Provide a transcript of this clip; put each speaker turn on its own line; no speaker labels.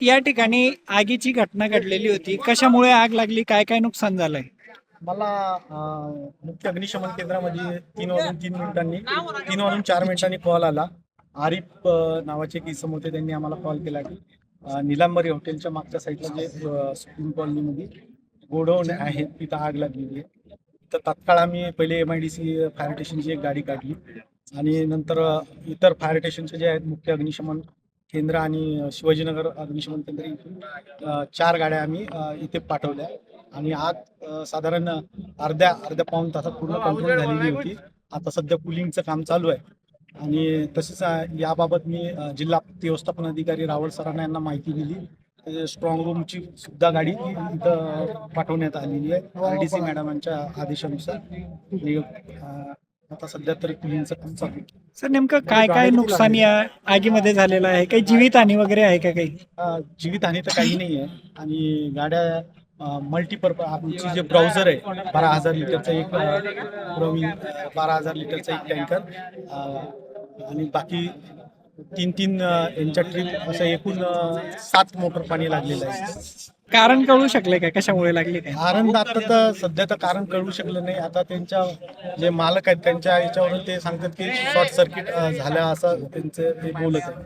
या ठिकाणी आगीची घटना घडलेली होती. कशामुळे आग लागली? काय काय नुकसान झालंय?
मला मुख्य अग्निशमन केंद्रामध्ये 3 वाजून 3 मिनिटांनी 3 वाजून 4 मिनिटांनी कॉल आला. आरिफ नावाचे एक इसम होते, त्यांनी आम्हाला कॉल केला की निलांबरी हॉटेलच्या मागच्या साईडला जे सुप्रीम कॉलनीमध्ये गोडाऊन आहे तिथं आग लागलेली आहे. तर तात्काळ आम्ही पहिले MIDC फायर स्टेशनची एक गाडी काढली आणि नंतर इतर फायर स्टेशनचे जे आहेत मुख्य अग्निशमन केंद्र आणि शिवाजीनगर अग्निशमन केंद्र इथून 4 गाड्या आम्ही इथे पाठवल्या आणि आग साधारण अर्ध्या पाऊण तासात पूर्ण कंट्रोल झालेली होती. आता सध्या कुलिंगचं काम चालू आहे आणि तसेच याबाबत मी जिल्हा आपत्ती व्यवस्थापन अधिकारी रावळ सरांना यांना माहिती दिली. स्ट्रॉंग रूमची सुद्धा गाडी इथं पाठवण्यात आलेली आहे RDC मॅडमांच्या आदेशानुसार. आणि, आता सध्या तरी कुलिंगचं काम चालू आहे.
सर नेमकं काय काय नुकसान या आगीमध्ये झालेलं आहे? काही जीवितहानी वगैरे आहे का काही?
जीवितहानी तर काही नाही आहे आणि गाड्या मल्टीपर्पज आमची जे ब्राउझर आहे 12,000 लिटरचा एक प्रवीण 12,000 लिटरचा एक टँकर आणि बाकी 3 यांच्या ट्रीप असं एकूण 7 मोटर पाणी लागलेलं आहे.
कारण कळू शकले का कशामुळे लागले काय?
कारण आता तर सध्या तर कारण कळू शकलं नाही. आता त्यांच्या जे मालक आहेत त्यांच्या याच्यावरून ते सांगतात की शॉर्ट सर्किट झालं असं त्यांचं ते बोलत आहे.